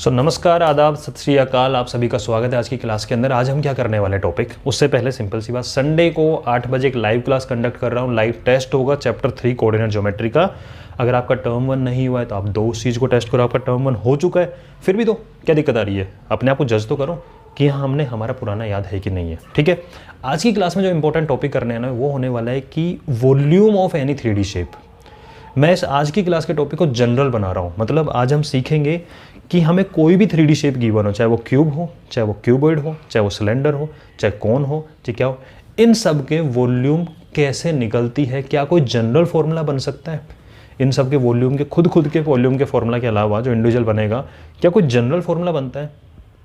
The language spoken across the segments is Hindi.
नमस्कार, आदाब, सत श्री अकाल। आप सभी का स्वागत है आज की क्लास के अंदर। आज हम क्या करने वाले टॉपिक, उससे पहले सिंपल सी बात, संडे को 8 बजे एक लाइव क्लास कंडक्ट कर रहा हूँ। लाइव टेस्ट होगा चैप्टर 3 कोऑर्डिनेट ज्योमेट्री का। अगर आपका टर्म 1 नहीं हुआ है तो आप दो उस चीज़ को टेस्ट करो। आपका टर्म 1 हो चुका है फिर भी तो क्या दिक्कत आ रही है, अपने आप को जज तो करो कि हाँ हमने हमारा पुराना याद है कि नहीं है। ठीक है, आज की क्लास में जो इंपॉर्टेंट टॉपिक करने हैं ना वो होने वाला है कि volume of any 3D shape. मैं इस आज की क्लास के टॉपिक को जनरल बना रहा हूँ, मतलब आज हम सीखेंगे कि हमें कोई भी 3D शेप गिवन हो, चाहे वो क्यूब हो, चाहे वो क्यूबॉइड हो, चाहे वो सिलेंडर हो, चाहे कौन हो, चाहे क्या हो, इन सब के वॉल्यूम कैसे निकलती है, क्या कोई जनरल फॉर्मूला बन सकता है। इन सब के वॉल्यूम के खुद के वॉल्यूम के फॉर्मूला के अलावा जो इंडिविजुअल बनेगा, क्या कोई जनरल फॉर्मूला बनता है,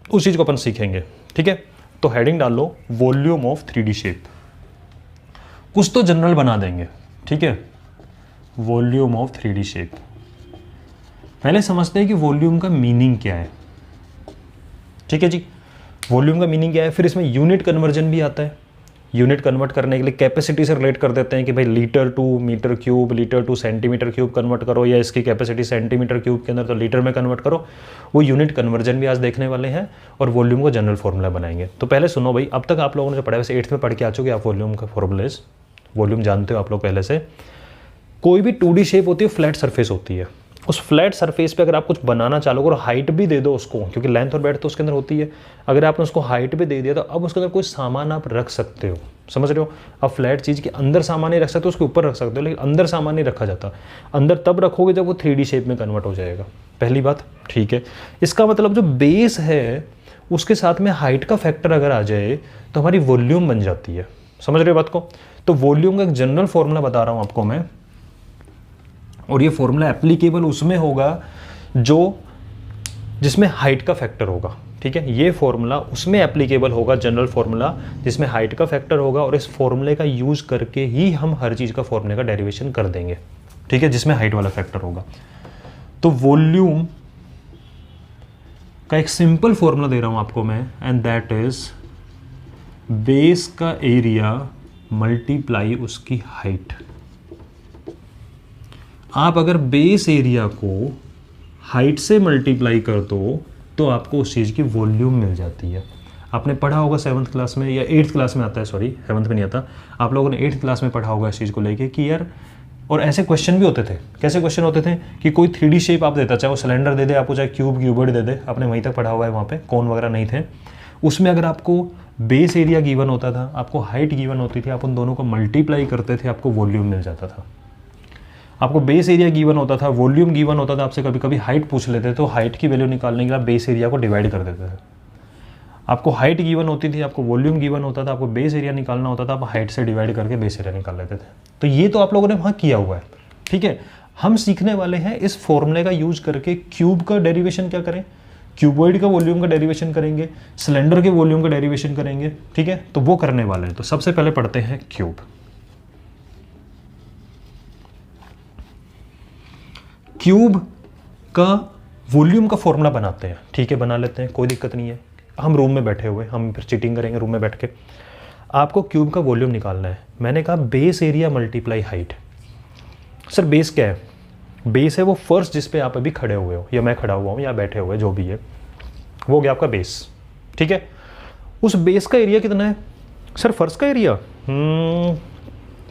उस चीज़ को अपन सीखेंगे। ठीक है, तो हेडिंग डाल low volume of 3D shape. कुछ तो जनरल बना देंगे। ठीक है, वॉल्यूम ऑफ 3D शेप। पहले समझते हैं कि वॉल्यूम का मीनिंग क्या है। ठीक है जी, वॉल्यूम का मीनिंग क्या है। फिर इसमें यूनिट कन्वर्जन भी आता है। यूनिट कन्वर्ट करने के लिए कैपेसिटी से रिलेट कर देते हैं कि भाई litre to metre cube, litre to centimetre cube convert करो, या इसकी कैपेसिटी सेंटीमीटर क्यूब के अंदर तो लीटर में कन्वर्ट करो। वो यूनिट कन्वर्जन भी आज देखने वाले हैं और वॉल्यूम को जनरल फॉर्मूला बनाएंगे। तो पहले सुनो भाई, अब तक आप लोगों ने जो पढ़ा है वैसे 8th में पढ़ के आ चुके आप वॉल्यूम का फॉर्मूलेज, वॉल्यूम जानते हो आप लोग पहले से। कोई भी 2D शेप होती है, फ्लैट सरफेस होती है। उस फ्लैट सरफेस पे अगर आप कुछ बनाना चालो और हाइट भी दे दो उसको, क्योंकि लेंथ और ब्रेड्थ तो उसके अंदर होती है, अगर आपने उसको हाइट भी दे दिया तो अब उसके अंदर कोई सामान आप रख सकते हो। समझ रहे हो, अब फ्लैट चीज़ के अंदर सामान नहीं रख सकते, उसके ऊपर रख सकते हो, लेकिन अंदर सामान नहीं रखा जाता। अंदर तब रखोगे जब वो 3D शेप में कन्वर्ट हो जाएगा। पहली बात, ठीक है। इसका मतलब जो बेस है उसके साथ में हाइट का फैक्टर अगर आ जाए तो हमारी वॉल्यूम बन जाती है। समझ रहे हो बात को। तो वॉल्यूम का एक जनरल फॉर्मूला बता रहा हूँ आपको मैं, और ये फॉर्मूला एप्लीकेबल उसमें होगा जो जिसमें हाइट का फैक्टर होगा। ठीक है, ये फॉर्मूला उसमें एप्लीकेबल होगा, जनरल फॉर्मूला जिसमें हाइट का फैक्टर होगा, और इस फॉर्मूले का यूज करके ही हम हर चीज़ का फॉर्मूले का डेरिवेशन कर देंगे। ठीक है, जिसमें हाइट वाला फैक्टर होगा। तो वॉल्यूम का एक सिंपल फॉर्मूला दे रहा हूं आपको मैं, एंड दैट इज बेस का एरिया मल्टीप्लाई उसकी हाइट। आप अगर बेस एरिया को हाइट से मल्टीप्लाई कर दो तो आपको उस चीज़ की वॉल्यूम मिल जाती है। आपने पढ़ा होगा 7th क्लास में या 8th क्लास में आता है, सॉरी 7th में नहीं आता, आप लोगों ने 8th क्लास में पढ़ा होगा इस चीज़ को लेके कि यार, और ऐसे क्वेश्चन भी होते थे। कैसे क्वेश्चन होते थे कि कोई 3D शेप आप देता, चाहे वो सिलेंडर दे दे आपको, चाहे क्यूब क्यूबॉइड दे दे, आपने वहीं तक पढ़ा हुआ है, वहाँ पे कौन वगैरह नहीं थे। उसमें अगर आपको बेस एरिया गिवन होता था, आपको हाइट गिवन होती थी, आप उन दोनों को मल्टीप्लाई करते थे, आपको वॉल्यूम मिल जाता था। आपको बेस एरिया गिवन होता था, वॉल्यूम गिवन होता था, आपसे कभी कभी हाइट पूछ लेते तो हाइट की वैल्यू निकालने के लिए बेस एरिया को डिवाइड कर देते थे। आपको हाइट गिवन होती थी, आपको वॉल्यूम गिवन होता था, आपको बेस एरिया निकालना होता था, आप हाइट से डिवाइड करके बेस एरिया निकाल लेते थे। तो ये तो आप लोगों ने वहाँ किया हुआ है। ठीक है, हम सीखने वाले हैं इस फॉर्मूले का यूज करके क्यूब का डेरिवेशन क्या करें, क्यूबॉइड का वॉल्यूम का डेरिवेशन करेंगे, सिलेंडर के वॉल्यूम का डेरिवेशन करेंगे। ठीक है, तो वो करने वाले हैं। तो सबसे पहले पढ़ते हैं क्यूब। क्यूब का वॉल्यूम का फॉर्मूला बनाते हैं। ठीक है, बना लेते हैं, कोई दिक्कत नहीं है। हम रूम में बैठे हुए, हम फिर चीटिंग करेंगे रूम में बैठ के। आपको क्यूब का वॉल्यूम निकालना है। मैंने कहा base area multiply height. Sir base क्या है? बेस है वो फर्श जिस पे आप अभी खड़े हुए हो, या मैं खड़ा हुआ हूँ, या बैठे हुए, जो भी है, वो हो गया आपका बेस। ठीक है, उस बेस का एरिया कितना है? सर फर्श का एरिया,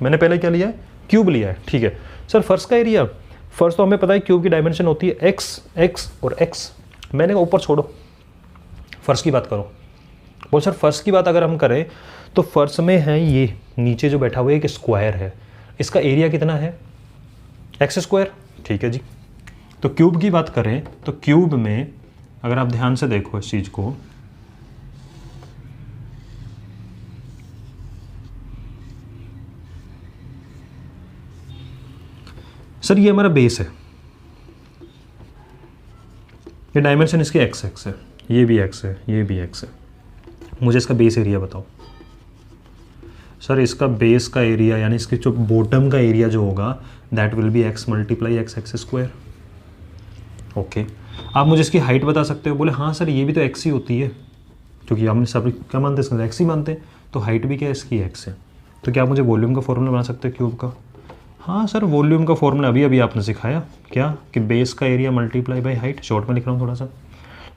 मैंने पहले क्या लिया है? क्यूब लिया है। ठीक है सर, फर्श का एरिया, फर्स्ट तो हमें पता है क्यूब की डायमेंशन होती है x, x और x। मैंने कहा ऊपर छोड़ो, फर्श की बात करो। बोल सर फर्श की बात अगर हम करें तो फर्श में है ये नीचे जो बैठा हुआ है एक स्क्वायर है, इसका एरिया कितना है? x square. ठीक है जी। तो क्यूब की बात करें तो क्यूब में अगर आप ध्यान से देखो इस चीज को, सर ये हमारा बेस है, ये डायमेंशन इसकी x है, ये भी x है, ये भी x है। मुझे इसका बेस एरिया बताओ। सर इसका बेस का एरिया यानी इसके जो बॉटम का एरिया जो होगा that will be x multiply x square. Okay, आप मुझे इसकी हाइट बता सकते हो? बोले हाँ सर ये भी तो x ही होती है, क्योंकि हम सब क्या मानते हैं, इसका x ही मानते हैं, तो हाइट भी क्या है इसकी x है। तो क्या आप मुझे वॉल्यूम का फॉर्मूला बना सकते हैं क्यूब का? हाँ सर, वॉल्यूम का फॉर्मूला अभी अभी आपने सिखाया क्या, कि बेस का area multiply by height. Short में लिख रहा हूँ थोड़ा सा।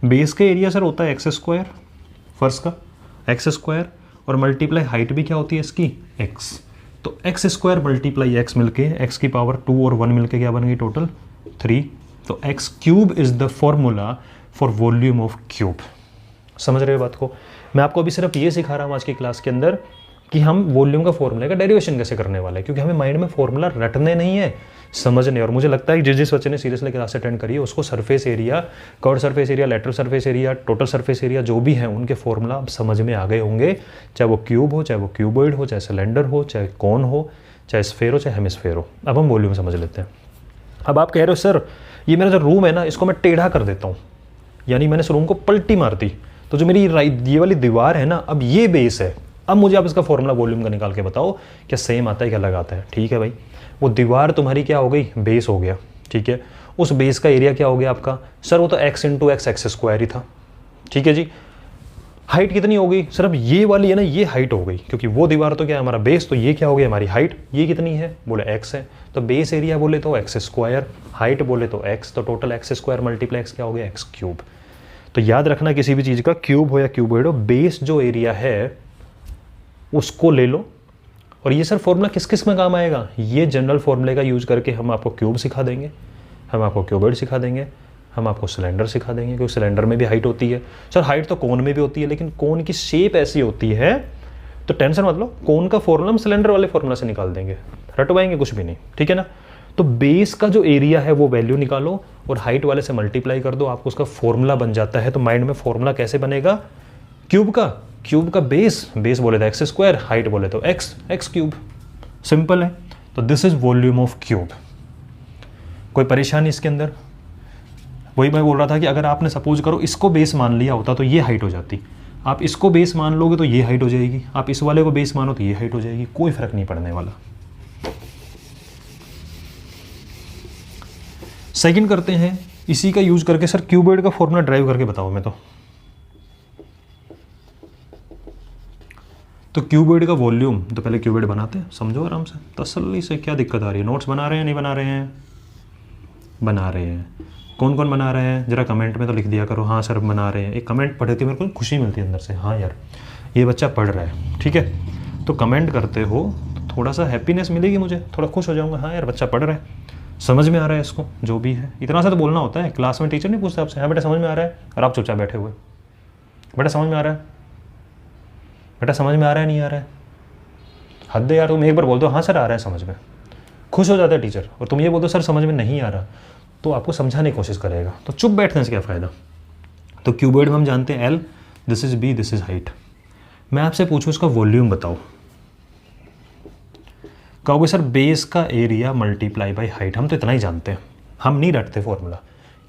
बेस का एरिया सर होता है एक्स स्क्वायर, फर्श का एक्स स्क्वायर, और मल्टीप्लाई हाइट भी क्या होती है इसकी, एक्स। तो एक्स स्क्वायर मल्टीप्लाई एक्स मिलके एक्स की पावर 2 और 1 मिलके क्या बन गई, टोटल 3। तो x cube is the formula for volume of cube. समझ रहे हो बात को? मैं आपको अभी सिर्फ ये सिखा रहा हूँ आज की क्लास के अंदर कि हम वॉल्यूम का फॉर्मूले का डेरिवेशन कैसे करने वाले हैं, क्योंकि हमें माइंड में फॉर्मूला रटने नहीं है, समझने। और मुझे लगता है कि जिस बच्चे ने सीरियसली क्लास अटेंड करी है उसको surface area, curve surface area, lateral surface area, total surface area जो भी है उनके फॉर्मूला अब समझ में आ गए होंगे, चाहे वो क्यूब हो, चाहे वो क्यूबॉइड हो, चाहे सिलेंडर हो, चाहे कौन हो, चाहे स्फेयर हो, चाहे हेमिस्फेयर हो। अब हम वॉल्यूम समझ लेते हैं। अब आप कह रहे हो सर ये मेरा जो रूम है ना इसको मैं टेढ़ा कर देता हूँ, यानी मैंने इस रूम को पलटी मार दी, तो जो मेरी ये वाली दीवार है ना अब ये बेस है, अब मुझे आप इसका फॉर्मूला वॉल्यूम का निकाल के बताओ, क्या सेम आता है क्या अलग आता है। ठीक है भाई, वो दीवार तुम्हारी क्या हो गई, बेस हो गया। ठीक है, उस बेस का एरिया क्या हो गया आपका, सर वो तो x into x x square ही था। ठीक है जी, हाइट कितनी हो गई, सर अब ये वाली है ना ये हाइट हो गई, क्योंकि वो दीवार तो क्या है हमारा बेस, तो ये क्या हो गया हमारी हाइट, ये कितनी है, बोले x है, तो बेस एरिया बोले तो एक्स स्क्वायर, हाइट बोले तो x, तो total x square multiply x क्या हो गया, एक्स क्यूब। तो याद रखना किसी भी चीज़ का क्यूब हो या क्यूबॉइड हो, बेस जो एरिया है उसको ले लो। और ये सर फॉर्मूला किस किस में काम आएगा, ये जनरल फॉर्मूले का यूज करके हम आपको क्यूब सिखा देंगे, हम आपको क्यूबॉइड सिखा देंगे, हम आपको सिलेंडर सिखा देंगे, क्योंकि सिलेंडर में भी हाइट होती है। सर हाइट तो कोन में भी होती है, लेकिन कोन की शेप ऐसी होती है, तो टेंशन मत लो, कोन का फॉर्मूला हम सिलेंडर वाले फॉर्मूला से निकाल देंगे, रटवाएंगे कुछ भी नहीं। ठीक है ना, तो बेस का जो एरिया है वो वैल्यू निकालो और हाइट वाले से मल्टीप्लाई कर दो, आपको उसका फॉर्मूला बन जाता है। तो माइंड में फॉर्मूला कैसे बनेगा, क्यूब का बेस बोले तो एक्स स्क्वायर, हाइट बोले तो एक्स क्यूब, सिंपल है। तो this is volume of cube. कोई परेशानी इसके अंदर? वही मैं बोल रहा था कि अगर आपने सपोज करो इसको बेस मान लिया होता तो ये हाइट हो जाती, आप इसको बेस मान लोगे तो ये हाइट हो जाएगी, आप इस वाले को बेस मानो तो ये हाइट हो जाएगी, कोई फर्क नहीं पड़ने वाला। सेकंड करते हैं, इसी का यूज करके सर क्यूबॉइड का फॉर्मूला ड्राइव करके बताओ मैं तो क्यूबॉइड का वॉल्यूम, तो पहले क्यूबॉइड बनाते हैं, समझो आराम से तसल्ली से, क्या दिक्कत आ रही है, नोट्स बना रहे हैं नहीं बना रहे हैं, बना रहे हैं। कौन कौन बना रहे हैं जरा कमेंट में तो लिख दिया करो, हाँ सर बना रहे हैं। एक कमेंट पढ़ के मेरे को खुशी मिलती है अंदर से, हाँ यार ये बच्चा पढ़ रहा है। ठीक है, तो कमेंट करते हो तो थोड़ा सा हैप्पीनेस मिलेगी मुझे, थोड़ा खुश हो जाऊँगा, हाँ यार बच्चा पढ़ रहा है, समझ में आ रहा है इसको, जो भी है। इतना सा तो बोलना होता है, क्लास में टीचर नहीं पूछता आपसे, हाँ बेटा समझ में आ रहा है, और आप चुपचाप बैठे हुए, बेटा समझ में आ रहा है, बेटा समझ में आ रहा है नहीं आ रहा है, हद है यार। तुम एक बार बोल दो हाँ सर आ रहा है समझ में, खुश हो जाता है टीचर, और तुम ये बोल दो सर समझ में नहीं आ रहा, तो आपको समझाने की कोशिश करेगा, तो चुप बैठने से क्या फ़ायदा। तो क्यूबॉइड में हम जानते हैं l, this is b, this is height. मैं आपसे पूछूँ इसका वॉल्यूम बताओ, कहोगे सर बेस का एरिया मल्टीप्लाई बाई हाइट। हम तो इतना ही जानते हैं, हम नहीं रटते फॉर्मूला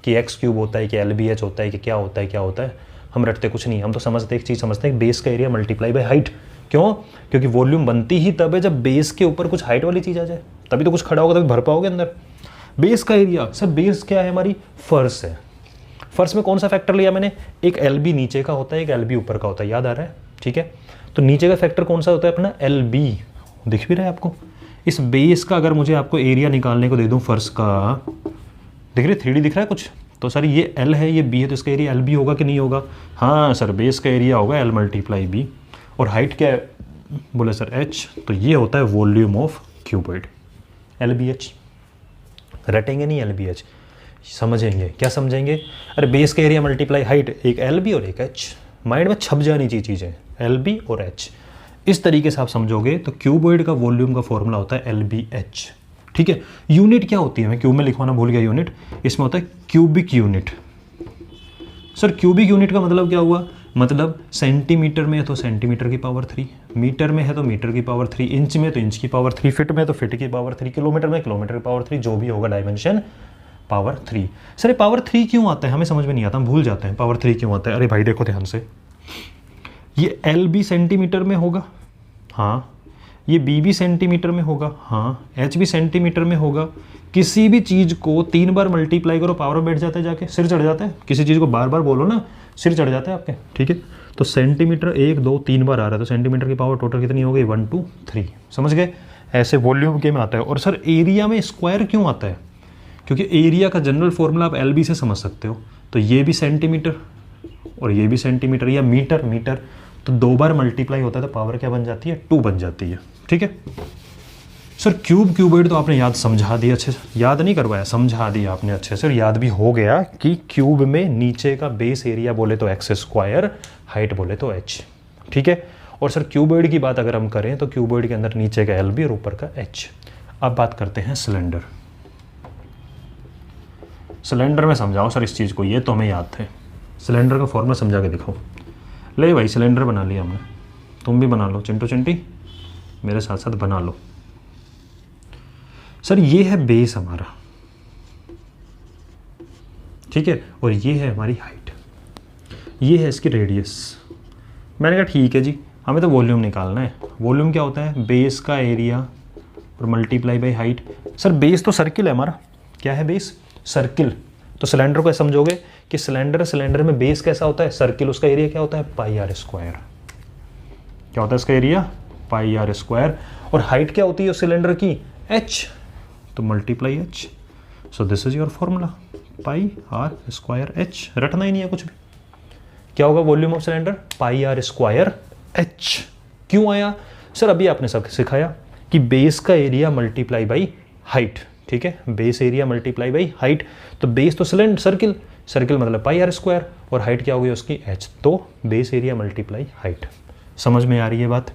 कि एक्स क्यूब होता है कि एल बी एच होता है कि क्या होता है क्या होता है, हम रटते कुछ नहीं। हम तो समझते एक चीज़ समझते हैं, बेस का एरिया मल्टीप्लाई बाई हाइट। क्यों? क्योंकि वॉल्यूम बनती ही तब है जब बेस के ऊपर कुछ हाइट वाली चीज़ आ जाए, तभी तो कुछ खड़ा होगा, तभी भर पाओगे अंदर। बेस का एरिया, सर बेस क्या है हमारी, फर्श है। फर्श में कौन सा फैक्टर लिया मैंने, एक एल बी नीचे का होता है, एक एल बी ऊपर का होता है, याद आ रहा है? ठीक है, तो नीचे का फैक्टर कौन सा होता है अपना, एल बी, दिख भी रहा है आपको। इस बेस का अगर मुझे आपको एरिया निकालने को दे दूं फर्श का, दिख रही 3D दिख रहा है कुछ, तो सर ये L है ये B है, तो इसका एरिया LB होगा कि नहीं होगा? हाँ सर बेस का एरिया होगा L मल्टीप्लाई B, और हाइट क्या है बोले सर H, तो ये होता है वॉल्यूम ऑफ क्यूबॉइड, LBH। रटेंगे नहीं LBH, समझेंगे। क्या समझेंगे? अरे बेस का एरिया मल्टीप्लाई हाइट, एक LB और एक H, माइंड में छप जानी चाहिए चीज़ें, LB और H। इस तरीके से आप समझोगे तो क्यूबॉइड का वॉल्यूम का फॉर्मूला होता है LBH। ठीक है, यूनिट क्या होती है, मैं क्यूब में लिखवाना भूल गया यूनिट, इसमें होता है cubic unit. Sir cubic unit का मतलब क्या हुआ, मतलब सेंटीमीटर में है तो सेंटीमीटर की पावर 3, मीटर में है तो मीटर की पावर 3, इंच में तो इंच की पावर 3, फिट में तो फिट की पावर 3, किलोमीटर में किलोमीटर की पावर 3, जो भी होगा डायमेंशन पावर 3। सर ये पावर 3 क्यों आता है, हमें समझ में नहीं आता, हम भूल जाते हैं पावर 3 क्यों आता है। अरे भाई देखो ध्यान से, ये LB सेंटीमीटर में होगा, हाँ, ये BB सेंटीमीटर में होगा, हाँ, HB सेंटीमीटर में होगा। किसी भी चीज़ को 3 बार मल्टीप्लाई करो पावर में बैठ जाता है, जाके सिर चढ़ जाता है। किसी चीज़ को बार बार बोलो ना, सिर चढ़ जाता है आपके। ठीक है, तो सेंटीमीटर 1 2 3 बार आ रहा है, तो सेंटीमीटर की पावर टोटल कितनी हो गई, 1 2 3। समझ गए? ऐसे वॉल्यूम के में आता है। और सर एरिया में स्क्वायर क्यों आता है, क्योंकि एरिया का जनरल फॉर्मूला आप LB से समझ सकते हो, तो ये भी सेंटीमीटर, और ये भी सेंटीमीटर या मीटर, मीटर तो 2 बार मल्टीप्लाई होता है तो पावर क्या बन जाती है, 2 बन जाती है। ठीक है सर, क्यूब क्यूबॉइड तो आपने याद समझा दिया अच्छे से, याद नहीं करवाया, समझा दिया आपने अच्छे से, और याद भी हो गया कि क्यूब में नीचे का बेस एरिया बोले तो एक्स स्क्वायर, हाइट बोले तो एच। ठीक है, और सर क्यूबॉइड की बात अगर हम करें तो क्यूबॉइड के अंदर नीचे का एल बी और ऊपर का एच। अब बात करते हैं सिलेंडर। सिलेंडर में समझाओ सर इस चीज़ को, ये तो हमें याद थे। सिलेंडर का फॉर्मूला समझा के दिखाओ। ले भाई सिलेंडर बना लिया हमने, तुम भी बना लो, चिंटू चिंटी मेरे साथ साथ बना लो। सर ये है बेस हमारा, ठीक है, और ये है हमारी हाइट, ये है इसकी रेडियस। मैंने कहा ठीक है जी, हमें तो वॉल्यूम निकालना है। वॉल्यूम क्या होता है, बेस का एरिया और multiply by height. Sir base तो सर्किल है हमारा, क्या है बेस, सर्किल। तो सिलेंडर को समझोगे कि सिलेंडर में बेस कैसा होता है, सर्किल, उसका एरिया क्या होता है, पाई आर स्क्वायर। क्या होता है इसका एरिया, पाई आर स्क्वायर। और हाइट क्या होती है उस सिलेंडर की, एच, तो multiply h. So this is your formula, pi r square h. रटना ही नहीं है कुछ भी। क्या होगा volume of cylinder, pi r square h. क्यों आया सर, अभी आपने सब सिखाया कि बेस का एरिया मल्टीप्लाई बाई हाइट। ठीक है, base area multiply by height, तो बेस तो सिलेंडर सर्किल, सर्किल मतलब पाई आर स्क्वायर, और हाइट क्या होगी उसकी एच, तो बेस एरिया मल्टीप्लाई हाइट। समझ में आ रही है बात,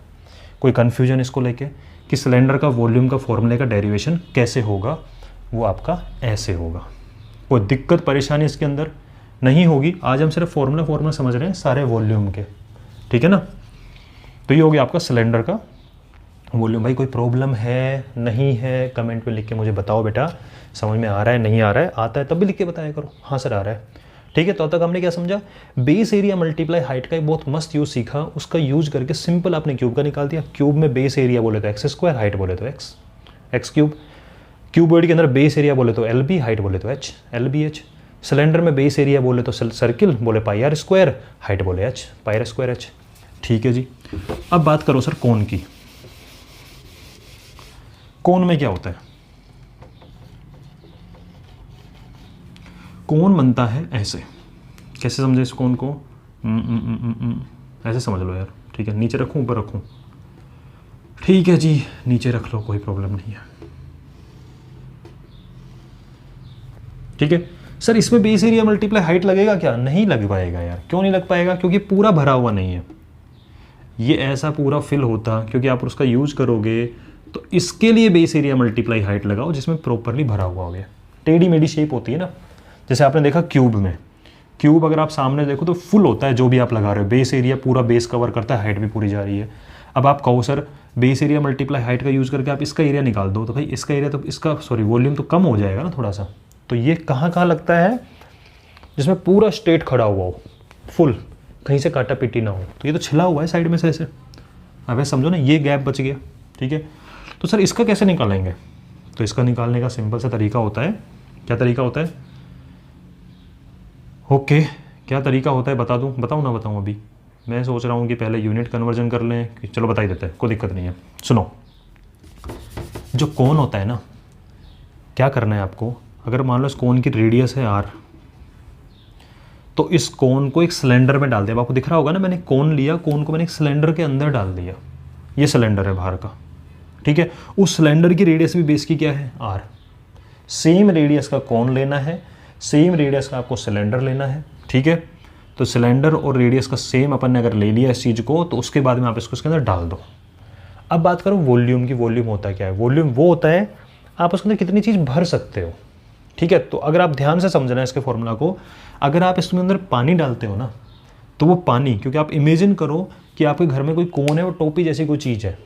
कोई कन्फ्यूजन इसको लेके कि सिलेंडर का वॉल्यूम का फॉर्मूले का डेरिवेशन कैसे होगा, वो आपका ऐसे होगा। कोई दिक्कत परेशानी इसके अंदर नहीं होगी। आज हम सिर्फ फॉर्मूला समझ रहे हैं सारे वॉल्यूम के, ठीक है ना। तो ये हो गया आपका सिलेंडर का वॉल्यूम। भाई कोई प्रॉब्लम है नहीं है, कमेंट में लिख के मुझे बताओ बेटा, समझ में आ रहा है नहीं आ रहा है, आता है तब भी लिख के बताया करो हाँ सर आ रहा है। ठीक है, तो अब तक हमने क्या समझा, बेस एरिया मल्टीप्लाई हाइट का एक बहुत मस्त यूज सीखा, उसका यूज करके सिंपल आपने क्यूब का निकाल दिया। क्यूब में बेस एरिया बोले तो एक्स स्क्वायर, हाइट बोले तो एक्स, एक्स क्यूब। क्यूबॉइड के अंदर बेस एरिया बोले तो एल बी, हाइट बोले तो h, l b h. Cylinder में बेस एरिया बोले तो सर्किल, बोले पाई आर स्क्वायर, हाइट बोले h, pi r square h. ठीक है जी, अब बात करो सर कोन की। कोन में क्या होता है, कोन बनता है ऐसे। कैसे समझे इस कोन को, ऐसे समझ लो यार। ठीक है, नीचे रखूं ऊपर रखूं, ठीक है जी नीचे रख लो, कोई प्रॉब्लम नहीं है। ठीक है सर, इसमें बेस एरिया मल्टीप्लाई हाइट लगेगा क्या, नहीं लग पाएगा यार। क्यों नहीं लग पाएगा, क्योंकि पूरा भरा हुआ नहीं है। ये ऐसा पूरा फिल होता, क्योंकि आप उसका यूज करोगे तो इसके लिए बेस एरिया मल्टीप्लाई हाइट लगाओ जिसमें प्रॉपरली भरा हुआ हो गया। टेढ़ी मेढ़ी शेप होती है ना, जैसे आपने देखा क्यूब में, क्यूब अगर आप सामने देखो तो फुल होता है जो भी आप लगा रहे हो, बेस एरिया पूरा बेस कवर करता है, हाइट भी पूरी जा रही है। अब आप कहो sir base area multiply height का यूज़ करके आप इसका एरिया निकाल दो, तो भाई इसका एरिया तो इसका वॉल्यूम तो कम हो जाएगा ना थोड़ा सा। तो ये कहाँ कहाँ लगता है, जिसमें पूरा स्ट्रेट खड़ा हुआ हो, फुल, कहीं से काटा पिटी ना हो। तो ये तो छिला हुआ है साइड में से ऐसे, अब समझो ना, ये गैप बच गया। ठीक है, तो सर इसका कैसे निकालेंगे, तो इसका निकालने का सिंपल सा तरीका होता है। क्या तरीका होता है, ओके क्या तरीका होता है बता दूं, बताऊं ना बताऊं, अभी मैं सोच रहा हूं कि पहले यूनिट कन्वर्जन कर लें, कि चलो बता ही देते हैं, कोई दिक्कत नहीं है। सुनो, जो कोन होता है ना, क्या करना है आपको, अगर मान लो इस कोन की रेडियस है आर, तो इस कोन को एक सिलेंडर में डाल दिया। आपको दिख रहा होगा ना, मैंने कोन लिया, कोन को मैंने एक सिलेंडर के अंदर डाल दिया। ये सिलेंडर है बाहर का, ठीक है। उस सिलेंडर की रेडियस भी बेस की क्या है, आर। सेम रेडियस का कोन लेना है, सेम रेडियस का आपको सिलेंडर लेना है, ठीक है। तो सिलेंडर और रेडियस का सेम अपन ने अगर ले लिया इस चीज़ को, तो उसके बाद में आप इसको इसके अंदर डाल दो। अब बात करो वॉल्यूम की। वॉल्यूम होता है क्या है, वॉल्यूम वो होता है आप उसके अंदर कितनी चीज़ भर सकते हो, ठीक है। तो अगर आप ध्यान से समझना है इसके फॉर्मूला को, अगर आप इसके अंदर पानी डालते हो ना, तो वो पानी, क्योंकि आप इमेजिन करो कि आपके घर में कोई कोन है और टोपी जैसी कोई चीज़ है,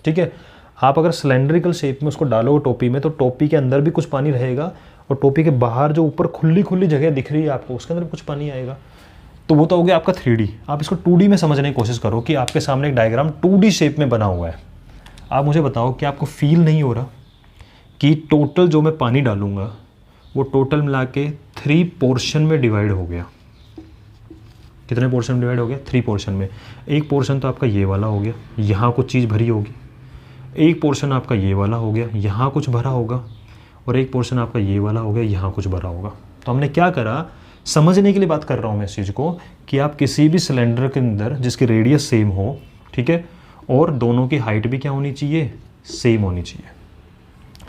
ठीक है। आप अगर सिलेंड्रिकल शेप में उसको डालोगे टोपी में, तो टोपी के अंदर भी कुछ पानी रहेगा, और टोपी के बाहर जो ऊपर खुली खुली जगह दिख रही है आपको, उसके अंदर भी कुछ पानी आएगा। तो वो तो हो गया आपका 3D। आप इसको 2D में समझने की कोशिश करो कि आपके सामने एक डायग्राम 2D शेप में बना हुआ है। आप मुझे बताओ कि आपको फील नहीं हो रहा कि टोटल जो मैं पानी डालूंगा वो टोटल मिला के 3 पोर्शन में डिवाइड हो गया। कितने पोर्शन में डिवाइड हो गया, 3 पोर्शन में। एक पोर्शन तो आपका ये वाला हो गया, यहाँ कुछ चीज़ भरी होगी। एक पोर्शन आपका ये वाला हो गया, यहाँ कुछ भरा होगा। और एक पोर्शन आपका ये वाला हो गया, यहाँ कुछ भरा होगा। तो हमने क्या करा, समझने के लिए बात कर रहा हूँ मैं इस चीज़ को कि आप किसी भी सिलेंडर के अंदर जिसकी रेडियस सेम हो, ठीक है, और दोनों की हाइट भी क्या होनी चाहिए, सेम होनी चाहिए।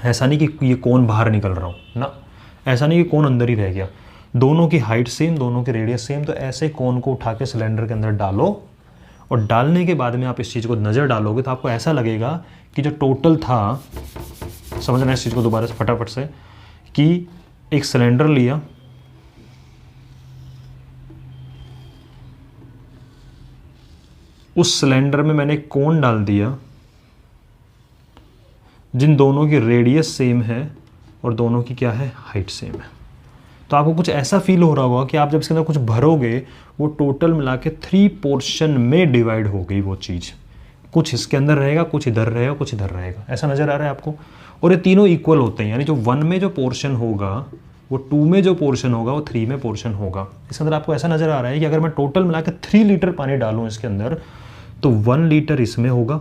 ऐसा नहीं कि ये कोन बाहर निकल रहा हो ना, ऐसा नहीं कि कोन अंदर ही रह गया, दोनों की हाइट सेम, दोनों की रेडियस सेम। तो ऐसे कोन को उठा के सिलेंडर के अंदर डालो और डालने के बाद में आप इस चीज़ को नज़र डालोगे तो आपको ऐसा लगेगा कि जो टोटल था, समझना इस चीज़ को दोबारा से फटाफट से, कि एक सिलेंडर लिया, उस सिलेंडर में मैंने एक कोन डाल दिया जिन दोनों की रेडियस सेम है और दोनों की क्या है, हाइट सेम है। तो आपको कुछ ऐसा फील हो रहा होगा कि आप जब इसके अंदर कुछ भरोगे वो टोटल मिला के 3 पोर्शन में डिवाइड हो गई वो चीज़। कुछ इसके अंदर रहेगा, कुछ इधर रहेगा, कुछ इधर रहेगा, ऐसा नज़र आ रहा है आपको। और ये तीनों इक्वल होते हैं, यानी जो 1 में जो पोर्शन होगा वो 2 में जो पोर्शन होगा वो 3 में पोर्शन होगा। इसके अंदर आपको ऐसा नज़र आ रहा है कि अगर मैं टोटल मिला के 3 लीटर पानी डालूँ इसके अंदर तो 1 लीटर इसमें होगा,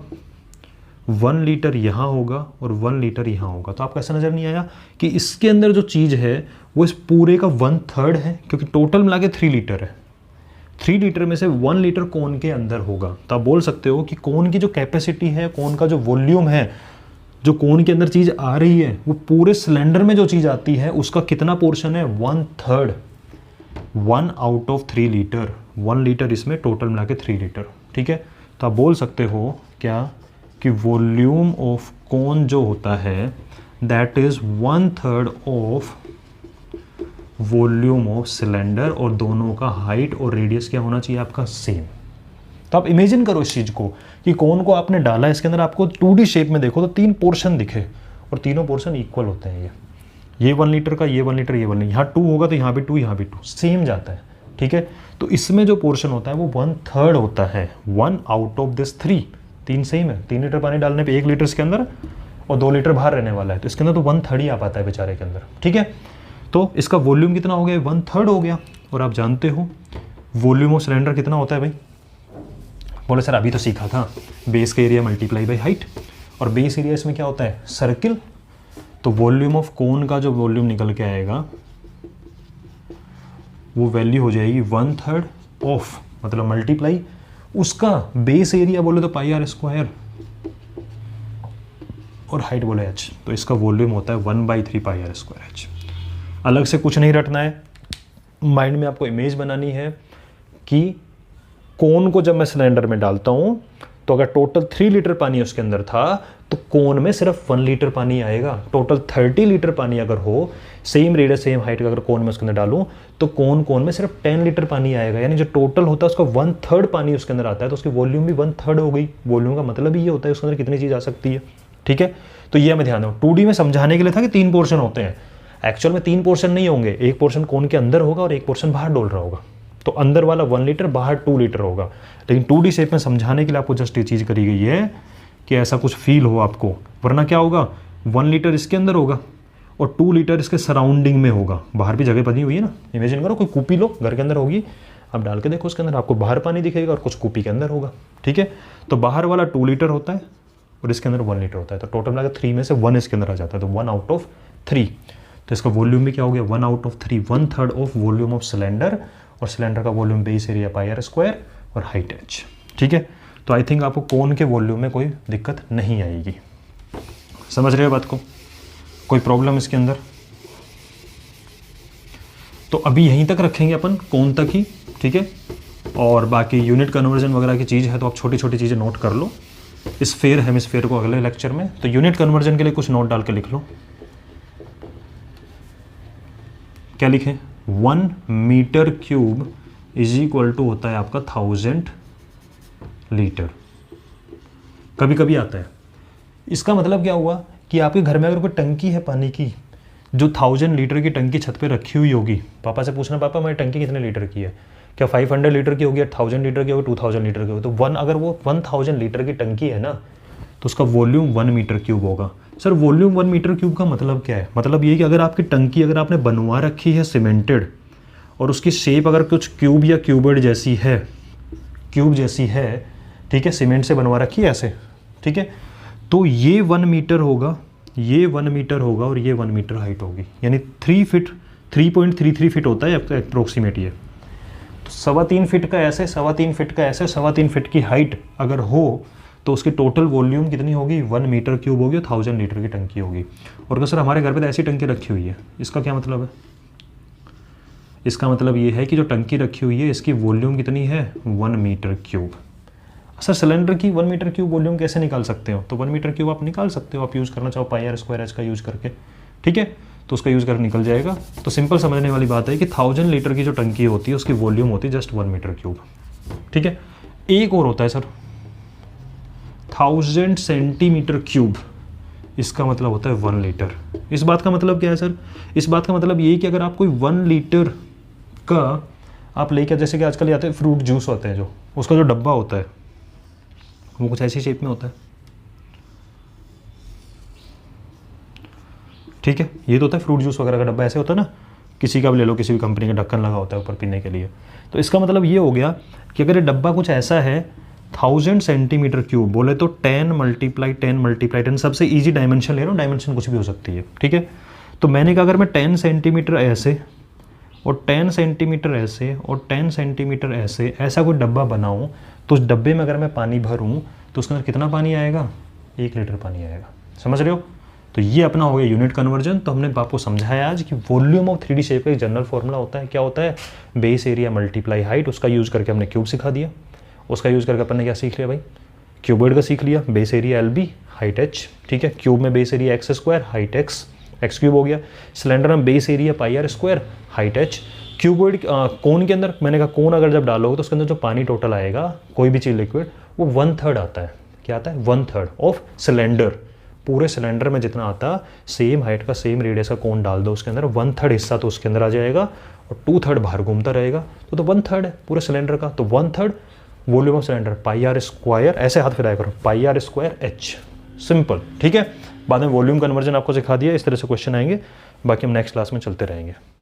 1 लीटर यहाँ होगा और 1 लीटर यहाँ होगा। तो आपको ऐसा नज़र नहीं आया कि इसके अंदर जो चीज़ है वो इस पूरे का 1/3 है, क्योंकि टोटल मिला के 3 लीटर है। 3 लीटर में से 1 लीटर कोन के अंदर होगा। तो आप बोल सकते हो कि कोन की जो कैपेसिटी है, कोन का जो वॉल्यूम है, जो कोन के अंदर चीज़ आ रही है, वो पूरे सिलेंडर में जो चीज़ आती है उसका कितना पोर्शन है, 1/3, 1 आउट ऑफ 3 लीटर। 1 लीटर इसमें, टोटल मिला के 3 लीटर, ठीक है। तो आप बोल सकते हो क्या कि वॉल्यूम ऑफ कोन जो होता है that is 1/3 of volume of cylinder, और दोनों का हाइट और रेडियस क्या होना चाहिए आपका, सेम। तो आप इमेजिन करो इस चीज़ को कि कोन को आपने डाला, इसके अंदर आपको 2D शेप में देखो तो 3 पोर्शन दिखे और तीनों पोर्शन इक्वल होते हैं। ये 1 लीटर का, ये 1 लीटर, ये 1 लीटर, यहाँ 2 होगा तो यहाँ भी 2, यहाँ भी 2, सेम जाता है, ठीक है। तो इसमें जो पोर्शन होता है वो 1/3 होता है, 1 आउट ऑफ दिस 3। 3 सेम है, 3 लीटर पानी डालने पे 1 लीटर इसके अंदर और 2 लीटर बाहर रहने वाला है, तो इसके अंदर तो 1/3 ही आ पाता है बेचारे के अंदर, ठीक है। तो इसका वॉल्यूम कितना हो गया, 1/3 हो गया। और आप जानते हो वॉल्यूम ऑफ सिलेंडर कितना होता है भाई, बोले सर अभी तो सीखा था, बेस का एरिया मल्टीप्लाई बाई हाइट, और बेस एरिया इसमें क्या होता है, सर्किल। तो वॉल्यूम ऑफ कोन का जो वॉल्यूम निकल के आएगा वो वैल्यू हो जाएगी 1/3 ऑफ, मतलब मल्टीप्लाई उसका बेस एरिया बोले तो πr² और हाइट बोले h। तो इसका वॉल्यूम होता है 1/3 πr²h। अलग से कुछ नहीं रटना है, माइंड में आपको इमेज बनानी है कि कोन को जब मैं सिलेंडर में डालता हूं तो अगर टोटल 3 लीटर पानी उसके अंदर था तो कोन में सिर्फ 1 लीटर पानी आएगा। टोटल 30 लीटर पानी अगर हो, सेम रेडियस सेम हाइट का अगर कोन में उसके अंदर डालूं तो कोन में सिर्फ 10 लीटर पानी आएगा, यानी जो टोटल होता है उसका 1/3 पानी उसके अंदर आता है, तो उसकी वॉल्यूम भी 1/3 हो गई। वॉल्यूम का मतलब ये होता है उसके अंदर कितनी चीज़ आ सकती है, ठीक है। तो ये हमें ध्यान दो, 2D में समझाने के लिए था कि 3 पोर्शन होते हैं, एक्चुअल में 3 पोर्शन नहीं होंगे, एक पोर्शन कोन के अंदर होगा और एक पोर्शन बाहर डोल रहा होगा। तो अंदर वाला 1 लीटर, बाहर 2 लीटर होगा। लेकिन 2D शेप में समझाने के लिए आपको जस्ट ये चीज़ करी गई है कि ऐसा कुछ फील हो आपको, वरना क्या होगा, 1 लीटर इसके अंदर होगा और 2 लीटर इसके सराउंडिंग में होगा। बाहर भी जगह बनी हुई है ना, इमेजिन करो कोई कूपी लो घर के अंदर होगी, आप डाल के देखो उसके अंदर आपको बाहर पानी दिखेगा और कुछ कूपी के अंदर होगा, ठीक है। तो बाहर वाला 2 लीटर होता है और इसके अंदर 1 लीटर होता है, तो टोटल मिलाकर 3 में से 1 इसके अंदर आ जाता है, तो 1 आउट ऑफ 3। तो इसका वॉल्यूम भी क्या हो गया, 1 out of 3, 1/3 of volume of cylinder, और सिलेंडर का वॉल्यूम बेस एरिया πr² और हाइट h, ठीक है। तो आई थिंक आपको कोन के वॉल्यूम में कोई दिक्कत नहीं आएगी, समझ रहे हो बात को, कोई प्रॉब्लम इसके अंदर। तो अभी यहीं तक रखेंगे अपन, कोन तक ही, ठीक है। और बाकी यूनिट कन्वर्जन वगैरह की चीज़ है तो आप छोटी छोटी चीज़ें नोट कर लो, स्फीयर हेमिस्फीयर को अगले लेक्चर में। तो यूनिट कन्वर्जन के लिए कुछ नोट डाल के लिख लो, क्या लिखें, 1 metre cube is equal to होता है आपका 1000 लीटर। कभी कभी आता है, इसका मतलब क्या हुआ कि आपके घर में अगर कोई टंकी है पानी की, जो 1000 लीटर की टंकी छत पे रखी हुई होगी, पापा से पूछना, पापा मेरी टंकी कितने लीटर की है, क्या 500 लीटर की होगी, 1000 लीटर की होगी, 2000 लीटर की होगी। तो अगर वो 1000 लीटर की टंकी है ना, तो उसका वॉल्यूम 1 मीटर क्यूब होगा। सर वॉल्यूम 1 मीटर क्यूब का मतलब क्या है, मतलब ये कि अगर आपकी टंकी अगर आपने बनवा रखी है सीमेंटेड और उसकी शेप अगर कुछ क्यूब या क्यूबर्ड जैसी है, क्यूब जैसी है, ठीक है, सीमेंट से बनवा रखी है ऐसे, ठीक है, तो ये 1 मीटर होगा, ये 1 मीटर होगा और ये 1 मीटर हाइट होगी, यानी 3.33 फीट होता है अप्रोक्सीमेट ये। तो 3.25 फीट का ऐसे, 3.25 फीट का ऐसे, 3.25 फीट की हाइट अगर हो तो उसकी टोटल वॉल्यूम कितनी होगी, 1 मीटर क्यूब होगी, 1000 लीटर की टंकी होगी। और क्या सर हमारे घर पे तो ऐसी टंकी रखी हुई है, इसका क्या मतलब है? इसका मतलब ये है कि जो टंकी रखी हुई है इसकी वॉल्यूम कितनी है, 1 मीटर क्यूब। सर सिलेंडर की 1 मीटर क्यूब वॉल्यूम कैसे निकाल सकते हो? तो 1 मीटर क्यूब आप निकाल सकते हो, आप यूज़ करना चाहो पाई आर स्क्वायर एच का यूज़ करके, ठीक है, तो उसका यूज़ कर निकल जाएगा। तो सिंपल समझने वाली बात है कि 1000 लीटर की जो टंकी होती है उसकी वॉल्यूम होती है जस्ट 1 मीटर क्यूब, ठीक है। एक और होता है सर 1000 सेंटीमीटर क्यूब, इसका मतलब होता है 1 लीटर। इस बात का मतलब क्या है सर? इस बात का मतलब ये कि अगर आप कोई 1 लीटर का आप लेकर, जैसे कि आजकल आते हैं फ्रूट जूस होते हैं, जो उसका जो डब्बा होता है वो कुछ ऐसी शेप में होता है, ठीक है। ये तो होता है फ्रूट जूस वगैरह का डब्बा, ऐसे होता है ना, किसी का भी ले लो, किसी भी कंपनी का ढक्कन लगा होता है ऊपर पीने के लिए। तो इसका मतलब ये हो गया कि अगर ये डब्बा कुछ ऐसा है 1000 सेंटीमीटर क्यूब, बोले तो 10 × 10 सबसे ईजी डायमेंशन ले रहा हूँ, डायमेंशन कुछ भी हो सकती है, ठीक है। तो मैंने कहा अगर मैं 10 सेंटीमीटर ऐसे और 10 सेंटीमीटर ऐसे और 10 सेंटीमीटर ऐसे ऐसा कोई डब्बा बनाऊँ, तो उस डब्बे में अगर मैं पानी भरूँ तो उसके अंदर कितना पानी आएगा, 1 लीटर पानी आएगा। समझ रहे हो? तो ये अपना हो गया यूनिट कन्वर्जन। तो हमने आपको समझाया आज कि वॉल्यूम ऑफ 3D शेप का एक जनरल फॉर्मूला होता है, क्या होता है, बेस एरिया मल्टीप्लाई हाइट। उसका यूज़ करके हमने क्यूब सिखा दिया। उसका यूज़ करके अपन ने क्या सीख लिया भाई, क्यूबॉइड का सीख लिया, base area LB height h, ठीक है। क्यूब में base area x² height x cube हो गया। सिलेंडर में base area pi r square height h। Cuboid cone के अंदर मैंने कहा कोन अगर जब डालोगे तो उसके अंदर जो पानी टोटल आएगा कोई भी चीज़ लिक्विड, वो 1/3 आता है। क्या आता है? 1/3 ऑफ सिलेंडर। पूरे सिलेंडर में जितना आता, सेम हाइट का सेम रेडियस का कोन डाल दो उसके अंदर, 1/3 हिस्सा तो उसके अंदर आ जाएगा और 2/3 बाहर घूमता रहेगा। तो 1/3 है पूरे सिलेंडर का। तो 1/3 volume of cylinder pi r square, ऐसे हाथ फिराया करो, pi r square h, simple, ठीक है। बाद में वॉल्यूम कन्वर्जन आपको सिखा दिया, इस तरह से क्वेश्चन आएंगे। बाकी हम नेक्स्ट क्लास में चलते रहेंगे।